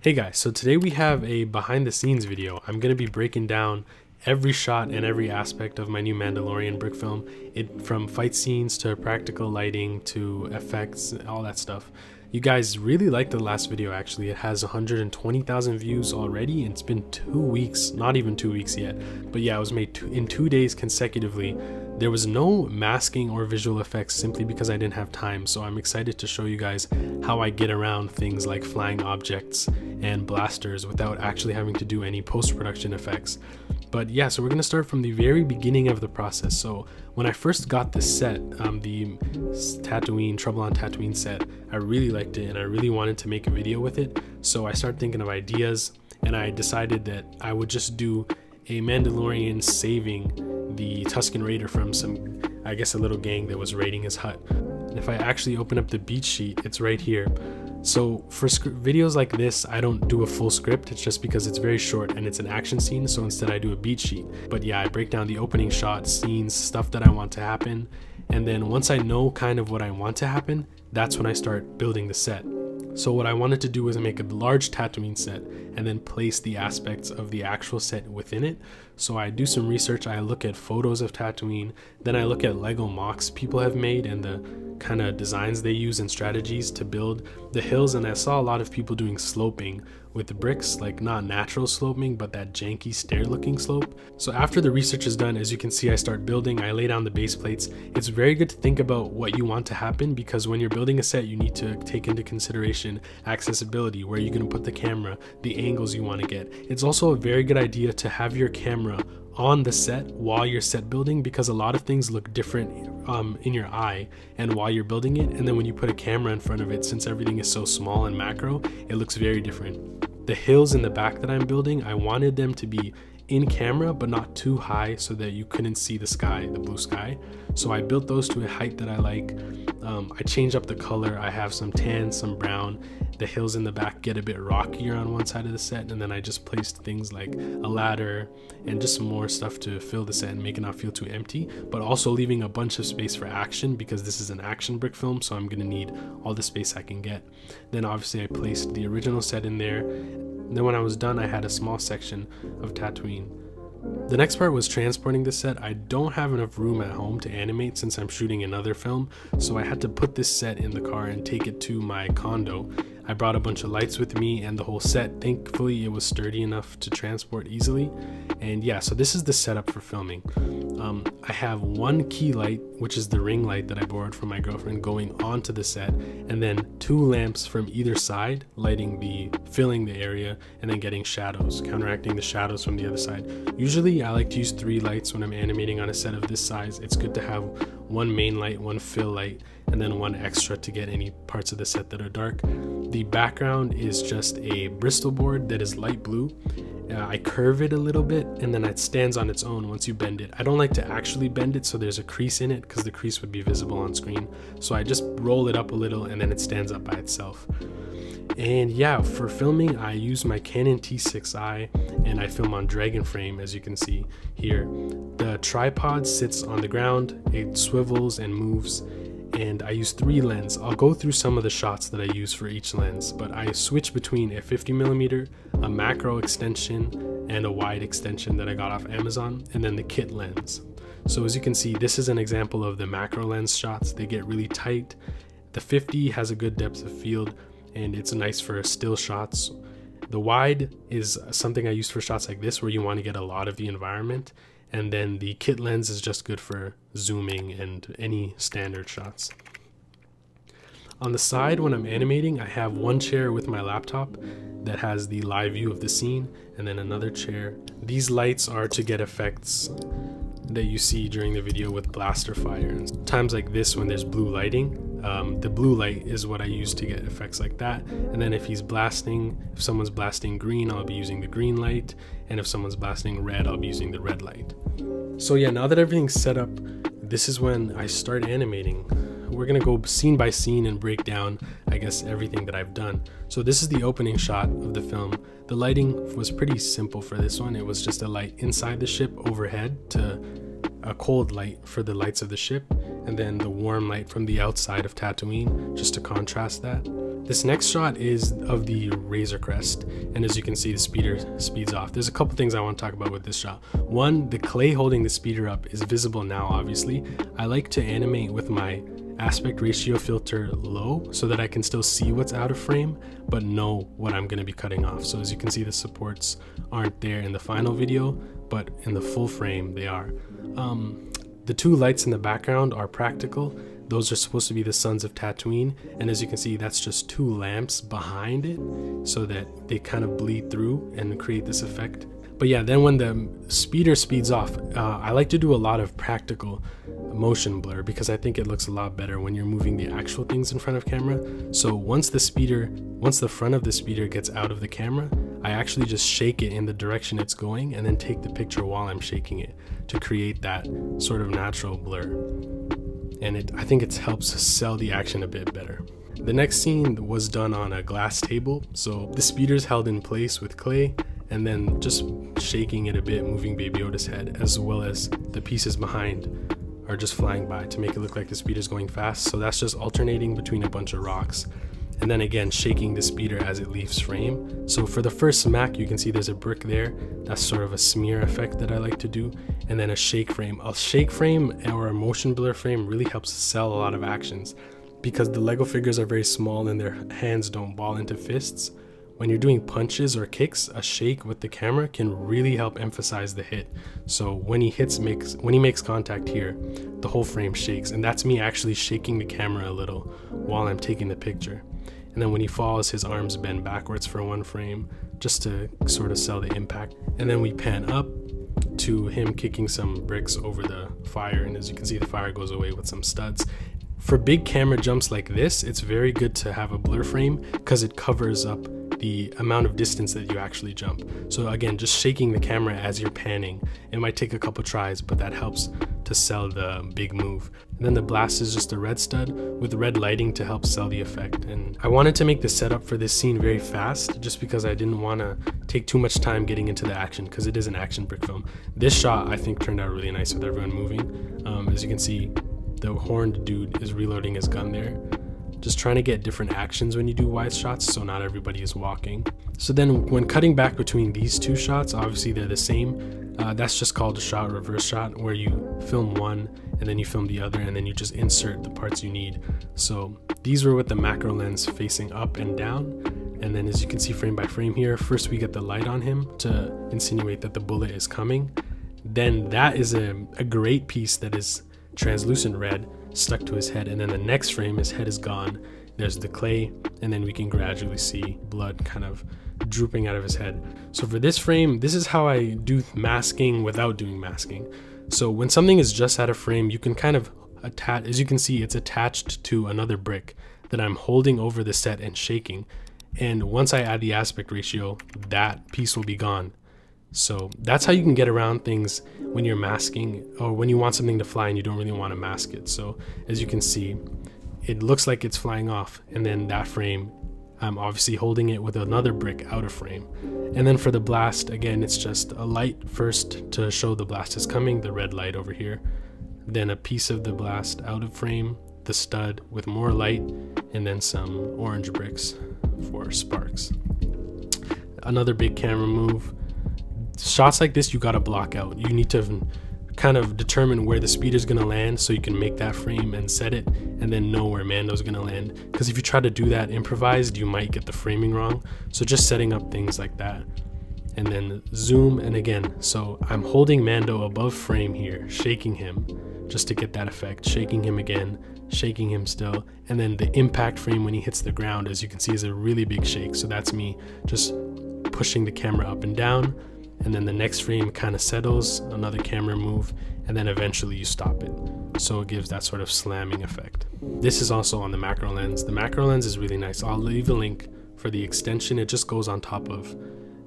Hey guys, so today we have a behind the scenes video. I'm going to be breaking down every shot and every aspect of my new Mandalorian brick film, from fight scenes to practical lighting to effects, all that stuff. You guys really liked the last video. Actually, it has 120,000 views already, and it's been 2 weeks, not even 2 weeks yet, but yeah, it was made in 2 days consecutively. There was no masking or visual effects simply because I didn't have time, so I'm excited to show you guys how I get around things like flying objects and blasters without actually having to do any post-production effects. But yeah, so we're going to start from the very beginning of the process. So when I first got this set, the Tatooine, Trouble on Tatooine set, I really liked it and I really wanted to make a video with it. So I started thinking of ideas, and I decided that I would just do a Mandalorian saving the Tusken Raider from some, I guess, a little gang that was raiding his hut. And if I actually open up the beat sheet, it's right here. So for videos like this, I don't do a full script. It's just because it's very short and it's an action scene, so instead I do a beat sheet. But yeah, I break down the opening shot, scenes, stuff that I want to happen, and then once I know kind of what I want to happen, that's when I start building the set. So what I wanted to do was make a large Tatooine set and then place the aspects of the actual set within it. So I do some research, I look at photos of Tatooine, then I look at Lego mocks people have made and the kind of designs they use and strategies to build the hills, and I saw a lot of people doing sloping with the bricks, like not natural sloping, but that janky stair looking slope. So after the research is done, as you can see, I start building, I lay down the base plates. It's very good to think about what you want to happen, because when you're building a set, you need to take into consideration accessibility, where you're going to put the camera, the angles you want to get. It's also a very good idea to have your camera on the set while you're set building, because a lot of things look different in your eye and while you're building it, and then when you put a camera in front of it, since everything is so small and macro, it looks very different. The hills in the back that I'm building, I wanted them to be in camera but not too high so that you couldn't see the sky, the blue sky. So I built those to a height that I like. I changed up the color. I have some tan, some brown. The hills in the back get a bit rockier on one side of the set, and then I just placed things like a ladder and just some more stuff to fill the set and make it not feel too empty, but also leaving a bunch of space for action, because this is an action brick film, so I'm gonna need all the space I can get. Then obviously I placed the original set in there. Then when I was done, I had a small section of Tatooine. The next part was transporting the set. I don't have enough room at home to animate since I'm shooting another film, so I had to put this set in the car and take it to my condo. I brought a bunch of lights with me and the whole set. Thankfully, it was sturdy enough to transport easily. And yeah, so this is the setup for filming. I have one key light, which is the ring light that I borrowed from my girlfriend, going onto the set, and then 2 lamps from either side, filling the area, and then getting shadows, counteracting the shadows from the other side. Usually I like to use 3 lights when I'm animating on a set of this size. It's good to have one main light, one fill light, and then one extra to get any parts of the set that are dark. The background is just a Bristol board that is light blue. I curve it a little bit, and then it stands on its own once you bend it. I don't like to actually bend it so there's a crease in it, because the crease would be visible on screen. So I just roll it up a little and then it stands up by itself. And yeah, for filming, I use my Canon T6i and I film on Dragon Frame, as you can see here. The tripod sits on the ground, it swivels and moves, and I use 3 lenses. I'll go through some of the shots that I use for each lens, but I switch between a 50mm, a macro extension, and a wide extension that I got off Amazon, and then the kit lens. So as you can see, this is an example of the macro lens shots. They get really tight. The 50 has a good depth of field, and it's nice for still shots. The wide is something I use for shots like this, where you want to get a lot of the environment. And then the kit lens is just good for zooming and any standard shots. On the side, when I'm animating, I have one chair with my laptop that has the live view of the scene, and then another chair. These lights are to get effects that you see during the video with blaster fire. And times like this, when there's blue lighting, the blue light is what I use to get effects like that. And then if someone's blasting green, I'll be using the green light, and if someone's blasting red, I'll be using the red light. So yeah, now that everything's set up, this is when I start animating. We're gonna go scene by scene and break down, I guess, everything that I've done. So this is the opening shot of the film. The lighting was pretty simple for this one. It was just a light inside the ship overhead to a cold light for the lights of the ship, and then the warm light from the outside of Tatooine, just to contrast that. This next shot is of the Razor Crest, and as you can see, the speeder speeds off. There's a couple things I want to talk about with this shot. One, the clay holding the speeder up is visible now, obviously. I like to animate with my aspect ratio filter low so that I can still see what's out of frame, but know what I'm going to be cutting off. So as you can see, the supports aren't there in the final video, but in the full frame they are. The two lights in the background are practical. Those are supposed to be the Sons of Tatooine, and as you can see, that's just two lamps behind it so that they kind of bleed through and create this effect. But yeah, then when the speeder speeds off, I like to do a lot of practical motion blur because I think it looks a lot better when you're moving the actual things in front of camera. So once the front of the speeder gets out of the camera, I actually just shake it in the direction it's going and then take the picture while I'm shaking it to create that sort of natural blur. And I think it helps sell the action a bit better. The next scene was done on a glass table, so the speeder's held in place with clay and then just shaking it a bit, moving Baby Yoda's head, as well as the pieces behind are just flying by to make it look like the speeder's going fast. So that's just alternating between a bunch of rocks and then again shaking the speeder as it leaves frame. So for the first smack, you can see there's a brick there. That's sort of a smear effect that I like to do. And then a shake frame. A shake frame or a motion blur frame really helps sell a lot of actions because the Lego figures are very small and their hands don't ball into fists. When you're doing punches or kicks, a shake with the camera can really help emphasize the hit. So when he makes contact here, the whole frame shakes, and that's me actually shaking the camera a little while I'm taking the picture. And then when he falls, his arms bend backwards for one frame just to sort of sell the impact. And then we pan up to him kicking some bricks over the fire, and as you can see, the fire goes away with some studs. For big camera jumps like this, it's very good to have a blur frame because it covers up the amount of distance that you actually jump. So again, just shaking the camera as you're panning. It might take a couple tries, but that helps to sell the big move. And then the blast is just a red stud with red lighting to help sell the effect. And I wanted to make the setup for this scene very fast just because I didn't want to take too much time getting into the action because it is an action brick film. This shot I think turned out really nice with everyone moving. As you can see, the horned dude is reloading his gun there. Just trying to get different actions when you do wide shots so not everybody is walking. So then when cutting back between these two shots, obviously they're the same. That's just called a shot reverse shot, where you film one and then you film the other and then you just insert the parts you need. So these were with the macro lens facing up and down. And then as you can see frame by frame here, first we get the light on him to insinuate that the bullet is coming. Then that is a great piece that is translucent red stuck to his head, and then the next frame his head is gone, there's the clay, and then we can gradually see blood kind of drooping out of his head. So for this frame, this is how I do masking without doing masking. So when something is just out of frame, you can kind of attach, as you can see, it's attached to another brick that I'm holding over the set and shaking, and once I add the aspect ratio, that piece will be gone. So that's how you can get around things when you're masking or when you want something to fly and you don't really want to mask it. So as you can see, it looks like it's flying off, and then that frame, I'm obviously holding it with another brick out of frame. And then for the blast, again, it's just a light first to show the blast is coming, the red light over here, then a piece of the blast out of frame, the stud with more light, and then some orange bricks for sparks. Another big camera move. Shots like this you gotta block out. You need to kind of determine where the speeder's gonna land so you can make that frame and set it, and then know where Mando's gonna land. Because if you try to do that improvised, you might get the framing wrong. So just setting up things like that. And then zoom, and again, so I'm holding Mando above frame here, shaking him just to get that effect, shaking him again, shaking him still, and then the impact frame when he hits the ground, as you can see, is a really big shake. So that's me just pushing the camera up and down, and then the next frame kind of settles, another camera move, and then eventually you stop it. So it gives that sort of slamming effect. This is also on the macro lens. The macro lens is really nice. I'll leave a link for the extension. It just goes on top of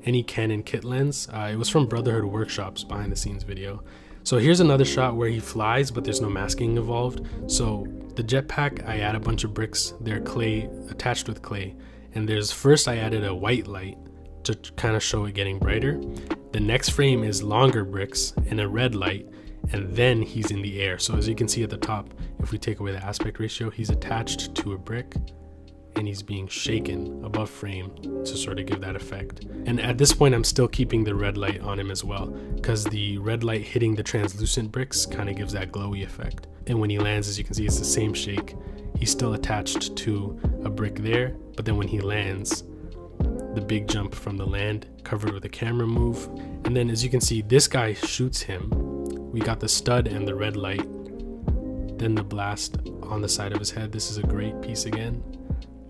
any Canon kit lens. It was from Brotherhood Workshop's behind the scenes video. So here's another shot where he flies, but there's no masking involved. So the jetpack, I add a bunch of bricks. They're clay, attached with clay. And first I added a white light to kind of show it getting brighter. The next frame is longer bricks and a red light, and then he's in the air. So as you can see at the top, if we take away the aspect ratio, he's attached to a brick and he's being shaken above frame to sort of give that effect. And at this point I'm still keeping the red light on him as well, because the red light hitting the translucent bricks kind of gives that glowy effect. And when he lands, as you can see, it's the same shake. He's still attached to a brick there, but then when he lands, the big jump from the land covered with a camera move. And then as you can see, this guy shoots him. We got the stud and the red light, then the blast on the side of his head. This is a great piece again.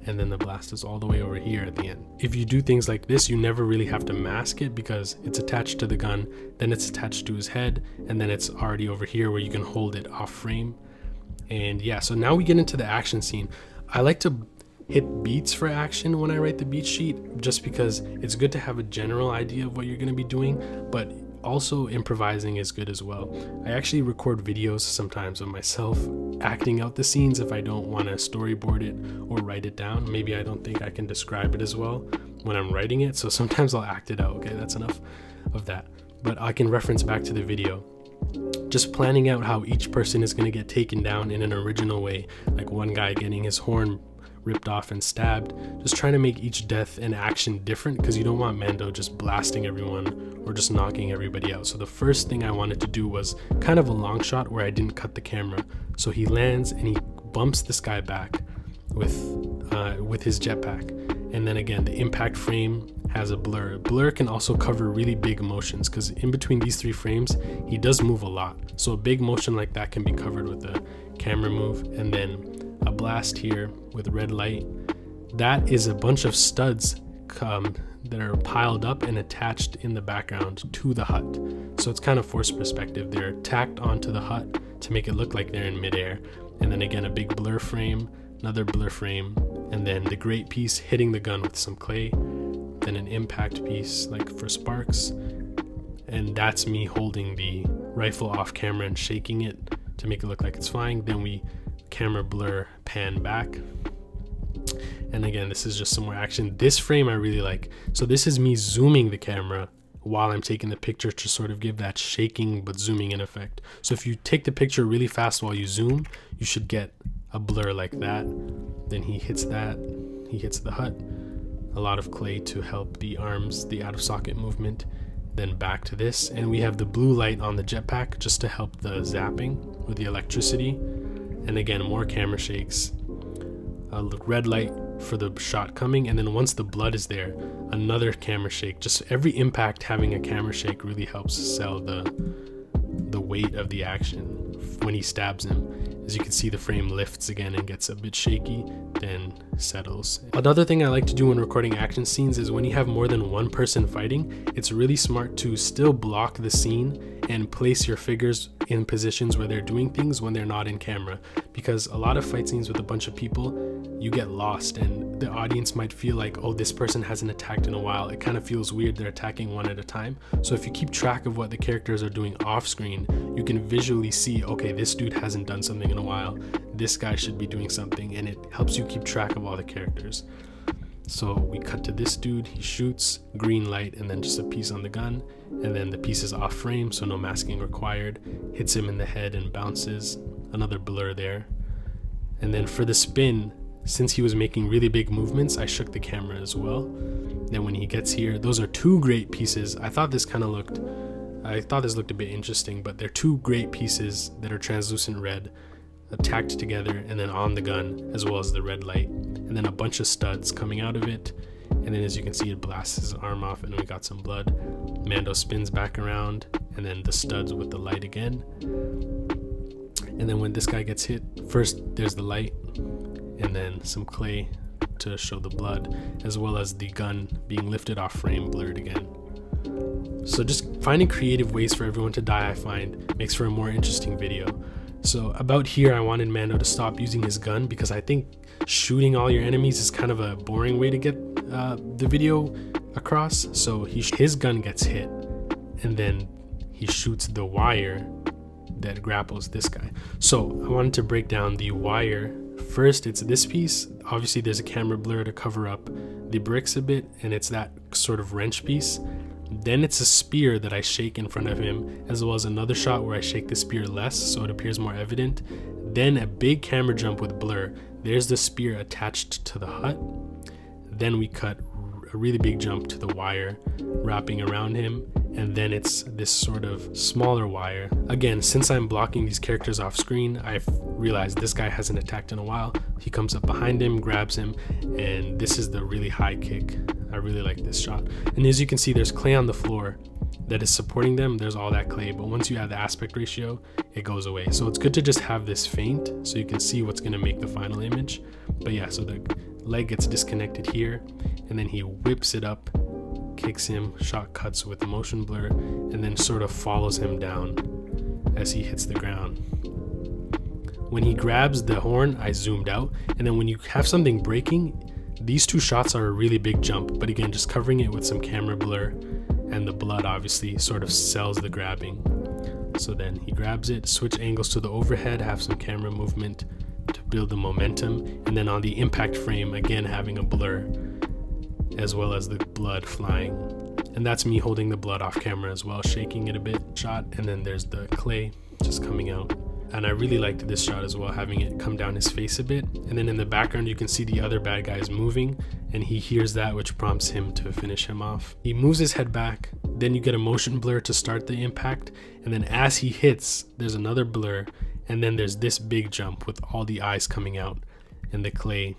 And then the blast is all the way over here at the end. If you do things like this, you never really have to mask it because it's attached to the gun, then it's attached to his head, and then it's already over here where you can hold it off frame. And yeah, so now we get into the action scene. I like to hit beats for action when I write the beat sheet, just because it's good to have a general idea of what you're going to be doing, but also improvising is good as well. I actually record videos sometimes of myself acting out the scenes if I don't want to storyboard it or write it down. Maybe I don't think I can describe it as well when I'm writing it, so sometimes I'll act it out. Okay, that's enough of that, but I can reference back to the video. Just planning out how each person is going to get taken down in an original way, like one guy getting his horn ripped off and stabbed, just trying to make each death and action different, because you don't want Mando just blasting everyone or just knocking everybody out. So the first thing I wanted to do was kind of a long shot where I didn't cut the camera. So he lands and he bumps this guy back with his jetpack, and then again the impact frame has a blur. Blur can also cover really big motions, because in between these 3 frames he does move a lot, so a big motion like that can be covered with a camera move. And then a blast here with red light, that is a bunch of studs that are piled up and attached in the background to the hut, so it's kind of forced perspective. They're tacked onto the hut to make it look like they're in midair. And then again a big blur frame, another blur frame, and then the great piece hitting the gun with some clay, then an impact piece like for sparks, and that's me holding the rifle off camera and shaking it to make it look like it's flying. Then we camera blur pan back, and again this is just some more action. This frame I really like, so this is me zooming the camera while I'm taking the picture to sort of give that shaking but zooming in effect. So if you take the picture really fast while you zoom, you should get a blur like that. Then he hits that, he hits the hut, a lot of clay to help the arms, the out of socket movement. Then back to this, and we have the blue light on the jetpack just to help the zapping with the electricity. And again more camera shakes, a red light for the shot coming, and then once the blood is there, another camera shake. Just every impact having a camera shake really helps sell the weight of the action. When he stabs him, as you can see, the frame lifts again and gets a bit shaky, then settles. Another thing I like to do when recording action scenes is when you have more than one person fighting, it's really smart to still block the scene and place your figures in positions where they're doing things when they're not in camera, because a lot of fight scenes with a bunch of people, you get lost and the audience might feel like, oh, this person hasn't attacked in a while. It kind of feels weird, they're attacking one at a time. So if you keep track of what the characters are doing off screen, you can visually see, okay, this dude hasn't done something in a while, this guy should be doing something, and it helps you keep track of all the characters. So we cut to this dude, he shoots, green light, and then just a piece on the gun, and then the piece is off frame, so no masking required. Hits him in the head and bounces, another blur there. And then for the spin, since he was making really big movements, I shook the camera as well. Then when he gets here, those are 2 great pieces. I thought this looked a bit interesting, but they're 2 great pieces that are translucent red, tacked together, and then on the gun, as well as the red light, and then a bunch of studs coming out of it. And then as you can see, it blasts his arm off and we got some blood. Mando spins back around, and then the studs with the light again. And then when this guy gets hit, first there's the light, and then some clay to show the blood, as well as the gun being lifted off frame, blurred again. So just finding creative ways for everyone to die, I find, makes for a more interesting video. So about here, I wanted Mando to stop using his gun, because I think shooting all your enemies is kind of a boring way to get the video across. So his gun gets hit, and then he shoots the wire that grapples this guy. So I wanted to break down the wire. First, it's this piece. Obviously there's a camera blur to cover up the bricks a bit, and it's that sort of wrench piece. Then it's a spear that I shake in front of him, as well as another shot where I shake the spear less so it appears more evident. Then a big camera jump with blur. There's the spear attached to the hut. Then we cut a really big jump to the wire wrapping around him, and then it's this sort of smaller wire. Again, since I'm blocking these characters off screen, I've realized this guy hasn't attacked in a while. He comes up behind him, grabs him, and this is the really high kick. I really like this shot. And as you can see, there's clay on the floor that is supporting them. There's all that clay, but once you add the aspect ratio, it goes away. So it's good to just have this faint so you can see what's going to make the final image. But yeah, so the leg gets disconnected here, and then he whips it up, kicks him, shot cuts with the motion blur, and then sort of follows him down as he hits the ground. When he grabs the horn, I zoomed out, and then when you have something breaking, these two shots are a really big jump, but again, just covering it with some camera blur, and the blood obviously sort of sells the grabbing. So then he grabs it, switch angles to the overhead, have some camera movement to build the momentum, and then on the impact frame, again having a blur as well as the blood flying. And that's me holding the blood off camera as well, shaking it a bit shot, and then there's the clay just coming out. And I really liked this shot as well, having it come down his face a bit. And then in the background, you can see the other bad guy is moving, and he hears that, which prompts him to finish him off. He moves his head back, then you get a motion blur to start the impact, and then as he hits, there's another blur, and then there's this big jump with all the eyes coming out and the clay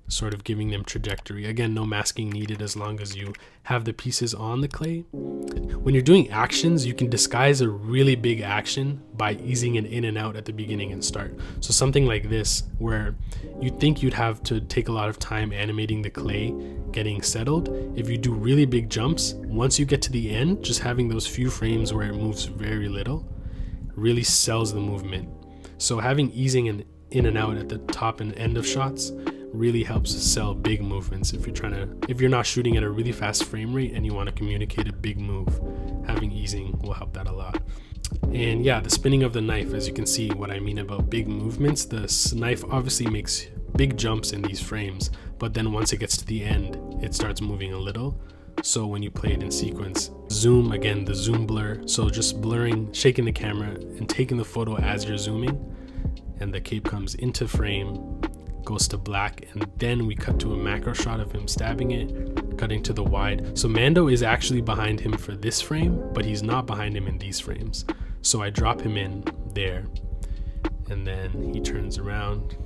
sort of giving them trajectory. Again, no masking needed as long as you have the pieces on the clay. When you're doing actions, you can disguise a really big action by easing it in and out at the beginning and start. So something like this, where you think you'd have to take a lot of time animating the clay getting settled, if you do really big jumps, once you get to the end, just having those few frames where it moves very little really sells the movement. So having easing in and out at the top and end of shots really helps sell big movements. If you're not shooting at a really fast frame rate and you want to communicate a big move, having easing will help that a lot. And yeah, the spinning of the knife, as you can see what I mean about big movements, the knife obviously makes big jumps in these frames, but then once it gets to the end, it starts moving a little. So when you play it in sequence, zoom, again, the zoom blur, so just blurring, shaking the camera and taking the photo as you're zooming, and the cape comes into frame, goes to black, and then we cut to a macro shot of him stabbing it, cutting to the wide. So Mando is actually behind him for this frame, but he's not behind him in these frames. So I drop him in there, and then he turns around.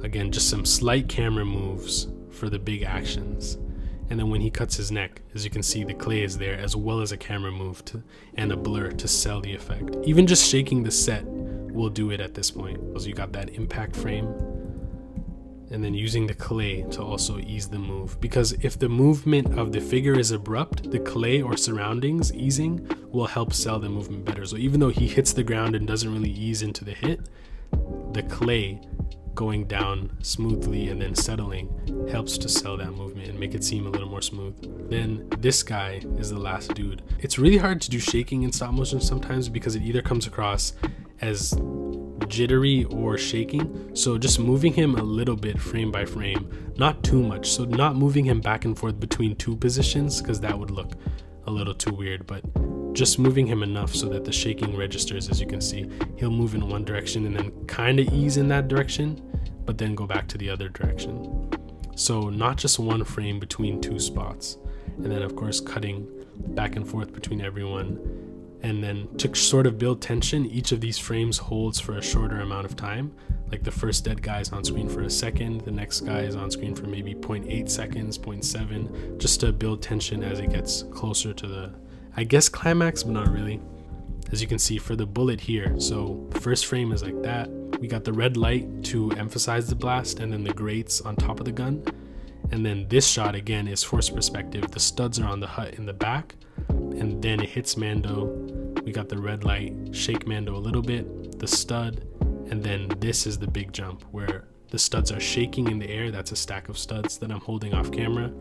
Again, just some slight camera moves for the big actions. And then when he cuts his neck, as you can see, the clay is there, as well as a camera move and a blur to sell the effect. Even just shaking the set will do it at this point. So you got that impact frame, and then using the clay to also ease the move. Because if the movement of the figure is abrupt, the clay or surroundings easing will help sell the movement better. So even though he hits the ground and doesn't really ease into the hit, the clay going down smoothly and then settling helps to sell that movement and make it seem a little more smooth. Then this guy is the last dude. It's really hard to do shaking in stop motion sometimes because it either comes across as jittery or shaking. So just moving him a little bit frame by frame, not too much. So not moving him back and forth between two positions, because that would look a little too weird, but just moving him enough so that the shaking registers. As you can see, he'll move in one direction and then kind of ease in that direction, but then go back to the other direction. So not just one frame between two spots. And then of course cutting back and forth between everyone. And then to sort of build tension, each of these frames holds for a shorter amount of time. Like the first dead guy is on screen for a second, the next guy is on screen for maybe 0.8 seconds, 0.7, just to build tension as it gets closer to the, I guess, climax, but not really. As you can see for the bullet here, so the first frame is like that. We got the red light to emphasize the blast, and then the grates on top of the gun. And then this shot again is forced perspective. The studs are on the hut in the back, and then it hits Mando. We got the red light, shake Mando a little bit, the stud, and then this is the big jump where the studs are shaking in the air. That's a stack of studs that I'm holding off camera.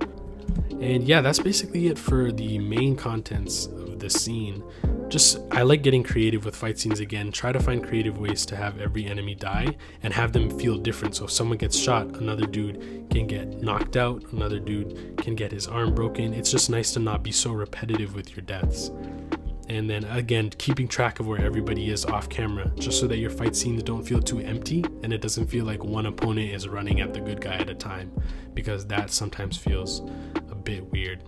And yeah, that's basically it for the main contents of this scene. Just, I like getting creative with fight scenes again. Try to find creative ways to have every enemy die and have them feel different. So if someone gets shot, another dude can get knocked out, another dude can get his arm broken. It's just nice to not be so repetitive with your deaths. And then again, keeping track of where everybody is off camera, just so that your fight scenes don't feel too empty and it doesn't feel like one opponent is running at the good guy at a time, because that sometimes feels a bit weird.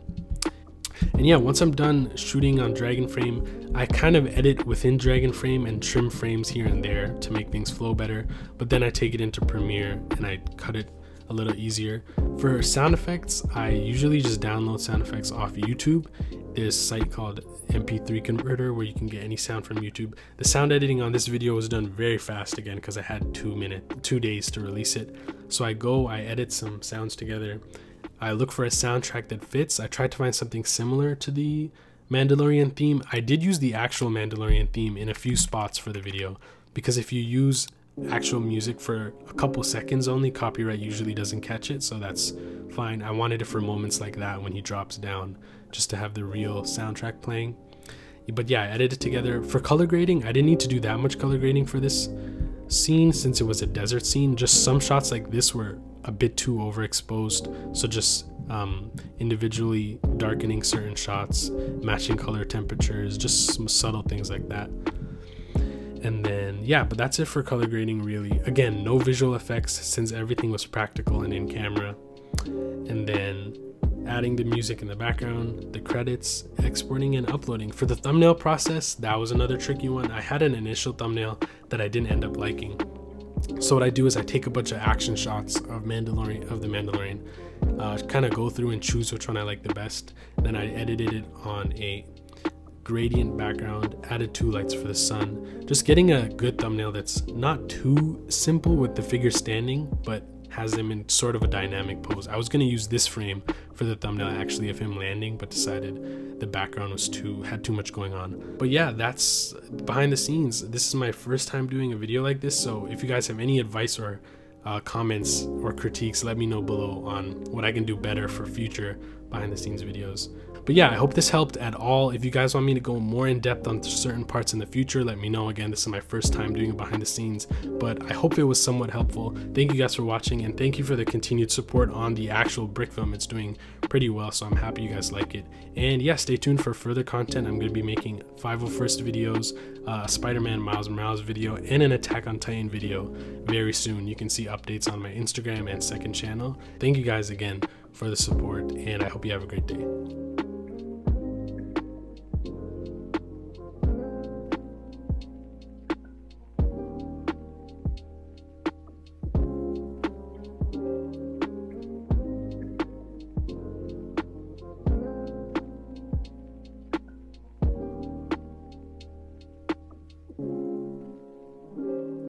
And yeah, once I'm done shooting on Dragon Frame, I kind of edit within Dragon Frame and trim frames here and there to make things flow better, but then I take it into Premiere and I cut it a little easier. For sound effects, I usually just download sound effects off YouTube. There's a site called MP3 Converter where you can get any sound from YouTube. The sound editing on this video was done very fast again because I had 2 days to release it. So I edit some sounds together. I look for a soundtrack that fits. I tried to find something similar to the Mandalorian theme. I did use the actual Mandalorian theme in a few spots for the video, because if you use actual music for a couple seconds only, copyright usually doesn't catch it, so that's fine. I wanted it for moments like that when he drops down, just to have the real soundtrack playing. But yeah, I edited it together. For color grading, I didn't need to do that much color grading for this scene since it was a desert scene. Just some shots like this were a bit too overexposed, so just individually darkening certain shots, matching color temperatures, just some subtle things like that. And then yeah, but that's it for color grading really. Again, no visual effects since everything was practical and in camera. And then adding the music in the background, the credits, exporting and uploading. For the thumbnail process, that was another tricky one. I had an initial thumbnail that I didn't end up liking. So what I do is I take a bunch of action shots of the Mandalorian, kind of go through and choose which one I like the best. Then I edited it on a gradient background, added 2 lights for the sun, just getting a good thumbnail that's not too simple with the figure standing, but has him in sort of a dynamic pose. I was going to use this frame for the thumbnail actually of him landing, but decided the background was had too much going on. But yeah, that's behind the scenes. This is my first time doing a video like this, so if you guys have any advice or comments or critiques, let me know below on what I can do better for future behind the scenes videos. But yeah, I hope this helped at all. If you guys want me to go more in depth on certain parts in the future, let me know. Again, this is my first time doing it behind the scenes, but I hope it was somewhat helpful. Thank you guys for watching, and thank you for the continued support on the actual brick film. It's doing pretty well, so I'm happy you guys like it. And yeah, stay tuned for further content. I'm going to be making 501st videos, a Spider-Man Miles Morales video, and an Attack on Titan video very soon. You can see updates on my Instagram and second channel. Thank you guys again for the support, and I hope you have a great day.